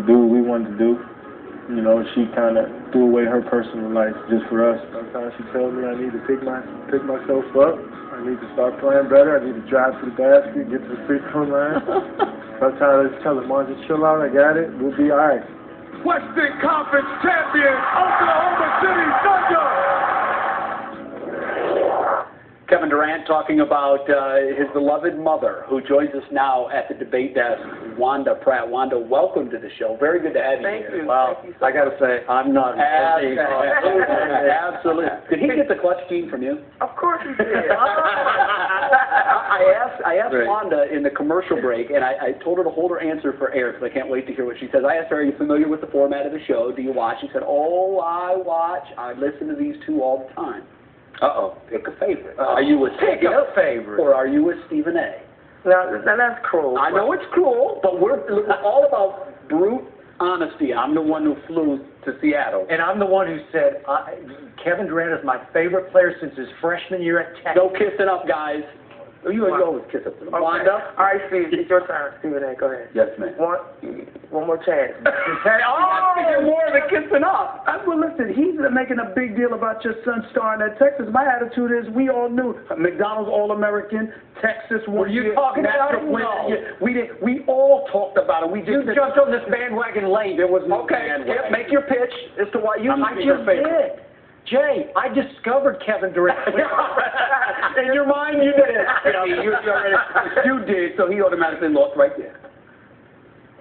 do what we wanted to do. You know, she kind of threw away her personal life just for us. Sometimes she told me I need to pick myself up. I need to start playing better. I need to drive to the basket, get to the free throw line. Sometimes I just tell her, Mom, just chill out. I got it. We'll be all right. Western Conference champion, Oklahoma City Thunder. Kevin Durant talking about his beloved mother, who joins us now at the debate desk, Wanda Pratt. Wanda, welcome to the show. Very good to have you here. Thank you. Well, Thank you so I got to say, I'm not. Absolutely. Did he get the clutch gene from you? Of course he did. I asked Wanda in the commercial break, and I told her to hold her answer for air because I can't wait to hear what she says. I asked her, are you familiar with the format of the show? Do you watch? She said, oh, I watch. I listen to these two all the time. Uh-oh. Pick a favorite. Are you a favorite? Or are you a Stephen A? No, that's cruel. I know it's cruel, but we're all about brute honesty. I'm the one who flew to Seattle. And I'm the one who said, Kevin Durant is my favorite player since his freshman year at Tech. No kissing up, guys. You always kiss up. Okay. Wanda? All right, Steve, it's your turn. Stephen A., go ahead. Yes, ma'am. One more chance. You're more than kissing up. Well, listen, he's making a big deal about your son starring at Texas. My attitude is we all knew McDonald's All-American, Texas one year. Were you talking about it? No. We all talked about it. We just jumped on this bandwagon late. There was no bandwagon. Skip, make your pitch as to why you I just did. Jay, I discovered Kevin Durant. In your mind, you did. You did, so he automatically lost right there.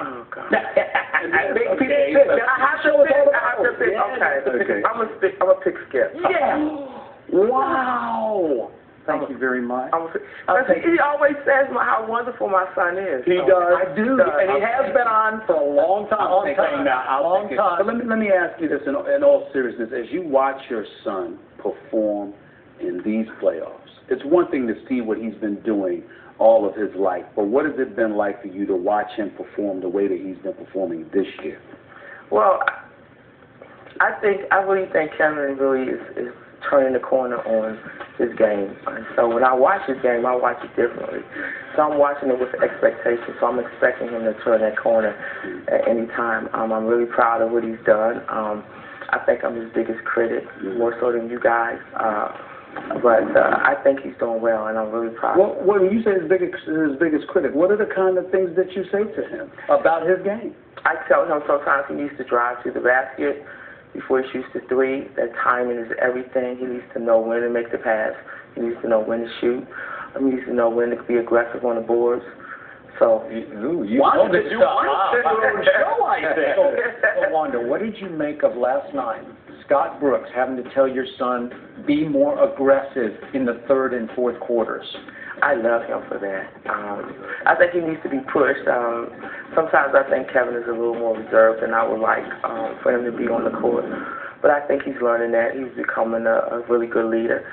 Oh, God. I have to pick. Okay. I'm going to pick Skip. Yeah. Wow. Thank you very much. He always says how wonderful my son is. He does. I do. And he has been on for a long time. But let me ask you this in all seriousness. As you watch your son perform in these playoffs, it's one thing to see what he's been doing all of his life, but what has it been like for you to watch him perform the way that he's been performing this year? Well, I really think Kevin really is turning the corner on his game. And so when I watch his game, I watch it differently. So I'm watching it with expectation. So I'm expecting him to turn that corner at any time. I'm really proud of what he's done. I think I'm his biggest critic, more so than you guys. But I think he's doing well, and I'm really proud. Well, when you say his biggest critic, what are the kind of things that you say to him about his game? I tell him sometimes he needs to drive to the basket before he shoots the three. That timing is everything. He needs to know when to make the pass. He needs to know when to shoot. He needs to know when to be aggressive on the boards. So, Wanda, what did you make of last night? Scott Brooks having to tell your son, be more aggressive in the third and fourth quarters. I love him for that. I think he needs to be pushed. Sometimes I think Kevin is a little more reserved than I would like for him to be on the court. But I think he's learning that. He's becoming a really good leader.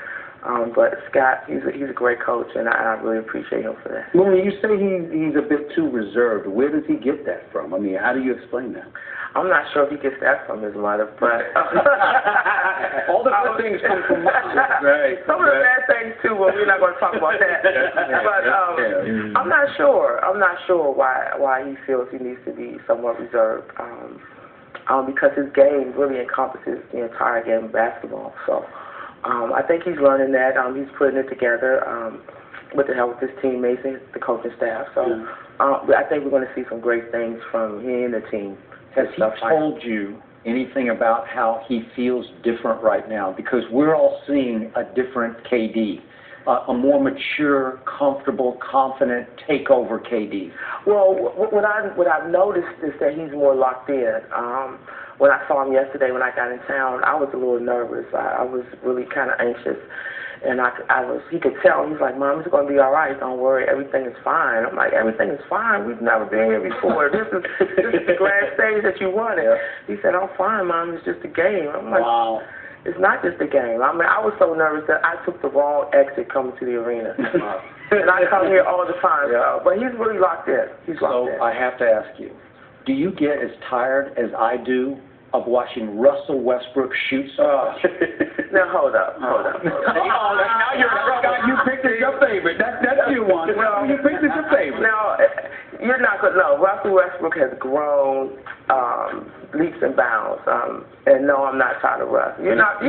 But Scott, he's a great coach, and I really appreciate him for that. Well, when you say he's a bit too reserved, where does he get that from? I mean, how do you explain that? I'm not sure if he gets that from his mother, but all the good things come from mom. Right. Some of the bad things too, but we're not going to talk about that. But I'm not sure. I'm not sure why he feels he needs to be somewhat reserved. Because his game really encompasses the entire game of basketball. So I think he's learning that. He's putting it together with the help of his teammates and the coaching staff. So I think we're going to see some great things from him and the team. Has he told you anything about how he feels different right now? Because we're all seeing a different KD, a more mature, comfortable, confident takeover KD. Well, what I've noticed is that he's more locked in. When I saw him yesterday when I got in town, I was a little nervous. I was really kind of anxious. And he could tell. He's like, Mom, it's going to be all right. Don't worry. Everything is fine. I'm like, everything is fine. We've never been here before. This is the grand stage that you wanted. He said, I'm fine, Mom. It's just a game. I'm like, wow. It's not just a game. I mean, I was so nervous that I took the wrong exit coming to the arena. And I come here all the time. So, but he's really locked in. He's locked in. So I have to ask you, do you get as tired as I do of watching Russell Westbrook shoot so much? Now, hold up. Now you're you picked as your favorite. That's you one. Well, you picked as your favorite. Now, You're not going to know. Russell Westbrook has grown leaps and bounds. And no, I'm not tired of Russ. You're not.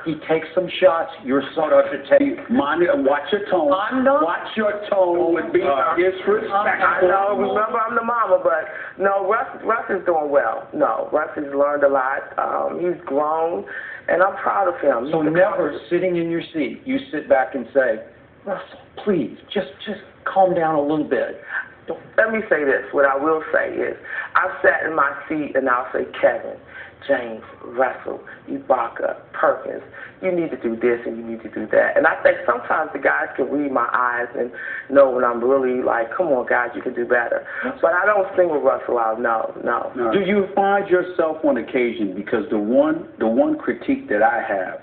He takes some shots. You're sort of to take. Watch your tone. I'm not. Watch your tone with being disrespectful. I know. Remember, I'm the mama, but no, Russ is doing well. No, Russ has learned a lot. He's grown, and I'm proud of him. So never sitting in your seat, you sit back and say, Russell, please, just calm down a little bit. Let me say this. What I will say is, I've sat in my seat and I'll say, Kevin, James, Russell, Ibaka, Perkins, you need to do this and you need to do that. And I think sometimes the guys can read my eyes and know when I'm really like, come on, guys, you can do better. But I don't single Russell out. No. Do you find yourself on occasion, because the one critique that I have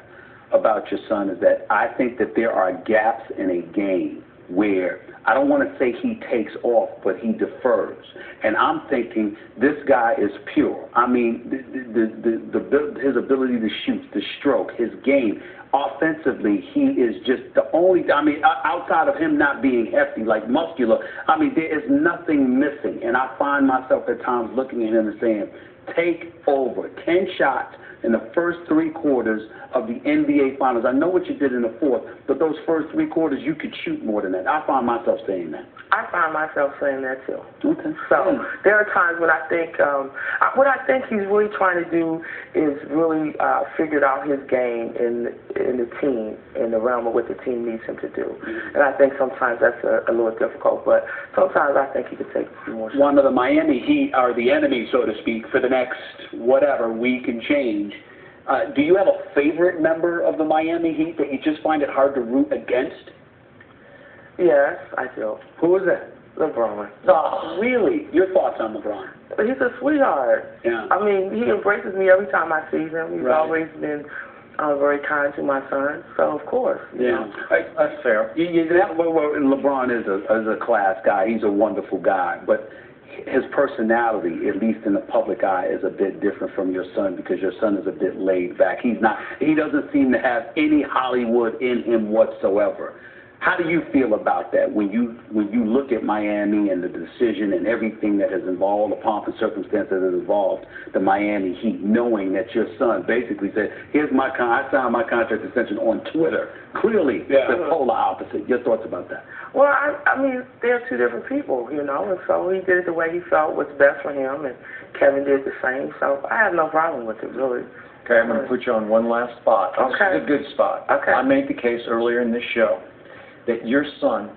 about your son is that I think that there are gaps in a game where I don't want to say he takes off, but he defers. And I'm thinking this guy is pure. I mean, his ability to shoot, the stroke, his game. Offensively, he is just the only, I mean, outside of him not being hefty, like muscular, I mean, there is nothing missing. And I find myself at times looking at him and saying, take over. 10 shots in the first 3 quarters of the NBA Finals. I know what you did in the fourth, but those first 3 quarters, you could shoot more than that. I find myself saying that. I find myself saying that, too. Okay. So there are times when I think, what I think he's really trying to do is really figure out his game in the team, in the realm of what the team needs him to do. And I think sometimes that's a little difficult, but sometimes I think he could take a few more shots. One of the Miami Heat are the enemy, so to speak, for the next whatever week and change. Do you have a favorite member of the Miami Heat that you just find it hard to root against? Yes, I do. Who is that? LeBron. Oh, really? Your thoughts on LeBron? He's a sweetheart. Yeah. I mean, he embraces me every time I see him. He's Right. always been very kind to my son. So, of course. Yeah. That's fair. LeBron is a class guy. He's a wonderful guy. But his personality, at least in the public eye, is a bit different from your son, because your son is a bit laid back. He doesn't seem to have any Hollywood in him whatsoever. How do you feel about that when you look at Miami and the decision and everything that has involved, the pomp and circumstance that has involved the Miami Heat, knowing that your son basically said, here's my I signed my contract extension on Twitter. Clearly, the polar opposite. Your thoughts about that? Well, I mean, they're two different people, you know, and so he did it the way he felt was best for him, and Kevin did the same, so I have no problem with it, really. Okay, I'm going to put you on one last spot. Okay. This is a good spot. Okay. I made the case earlier in this show that your son,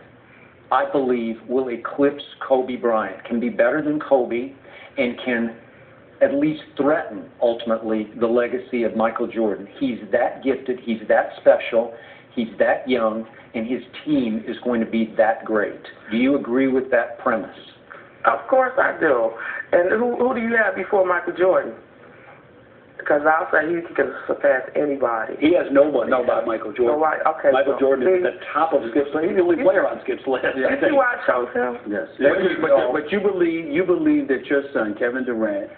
I believe, will eclipse Kobe Bryant, can be better than Kobe, and can at least threaten, ultimately, the legacy of Michael Jordan. He's that gifted, he's that special, he's that young, and his team is going to be that great. Do you agree with that premise? Of course I do. And who do you have before Michael Jordan? Because I'll say he can surpass anybody. He has no one about Michael Jordan. No, right. Okay, Michael Jordan is at the top of Skip's list. He's the only player on Skip's list. You see why I chose him? Yes. But you believe that your son, Kevin Durant,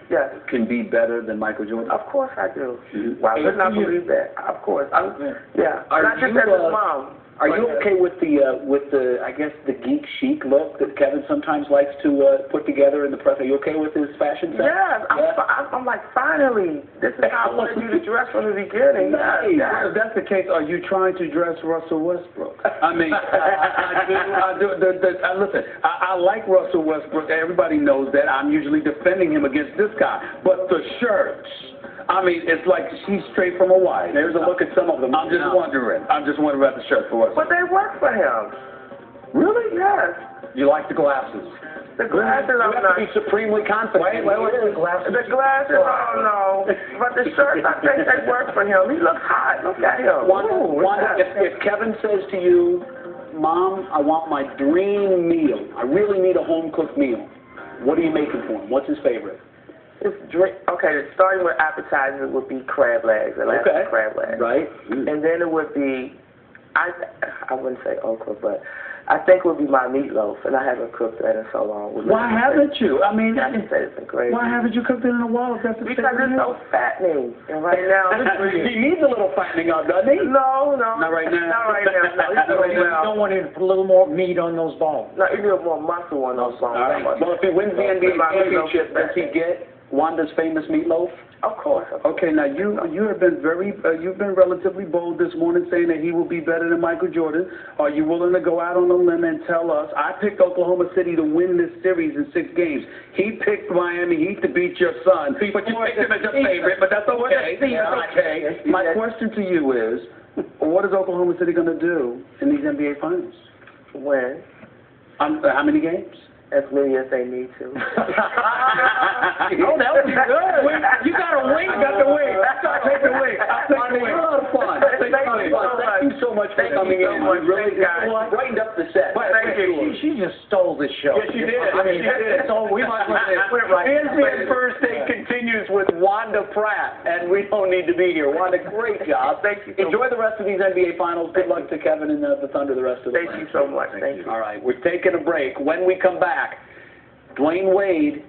can be better than Michael Jordan? Of course I do. Mm-hmm. Why wouldn't I believe that? Of course. Yeah. Not just as his mom. Are you okay with the I guess the geek chic look that Kevin sometimes likes to put together in the press? Are you okay with his fashion sense? Yes, I'm like, finally, this is how I wanted you to dress from the beginning. Hey, if that's the case, are you trying to dress Russell Westbrook? I mean, I do. Listen, I like Russell Westbrook. Everybody knows that. I'm usually defending him against this guy, but the shirts. I mean, it's like she's straight from Hawaii. There's a look at some of them. I'm just wondering about the shirt for us. But they work for him. Really? Yes. You like the glasses? The glasses, you have to be supremely confident. Wait, the glasses, oh no. But the shirts, I think they work for him. He looks hot. Look at him. Wanda, if Kevin says to you, Mom, I want my dream meal. I really need a home-cooked meal. What are you making for him? What's his favorite? Okay, starting with appetizers would be crab legs, crab legs. Right. And then it would be, I wouldn't say okra, but I think it would be my meatloaf, and I haven't cooked that in so long. Why haven't you? I mean, I just said it's great. why haven't you cooked it in a while? If that's the Because it's so fattening, and right now He needs a little fattening up, doesn't he? No. Not right now. Not right now. No, he's doing You well. don't want to put a little more meat on those bones. No, you need more muscle on those bones. All right. Well, if he wins the NBA championship, does he get Wanda's famous meatloaf? Of course. Okay, now you have been you've been relatively bold this morning saying that he will be better than Michael Jordan. Are you willing to go out on a limb and tell us? I picked Oklahoma City to win this series in 6 games. He picked Miami Heat to beat your son, but you picked him as your favorite. But that's okay. That's okay. My question to you is, what is Oklahoma City going to do in these NBA finals? Win. How many games? As many as they need to. Oh, that was good. You got to wait. Got to wait. I'll take the wait. I'll take the wait. A lot of fun. Thank you so much for coming in. You really brightened up the set. Thank you. She just stole the show. Yes, she did. I mean, so we might as well ESPN First Take continues with Wanda Pratt, and we don't need to be here. Wanda, great job. Thank you. Enjoy the rest of these NBA Finals. Good luck to Kevin and the Thunder the rest of the way. Thank you so much. Thank you. All right, we're taking a break. When we come back, Dwayne Wade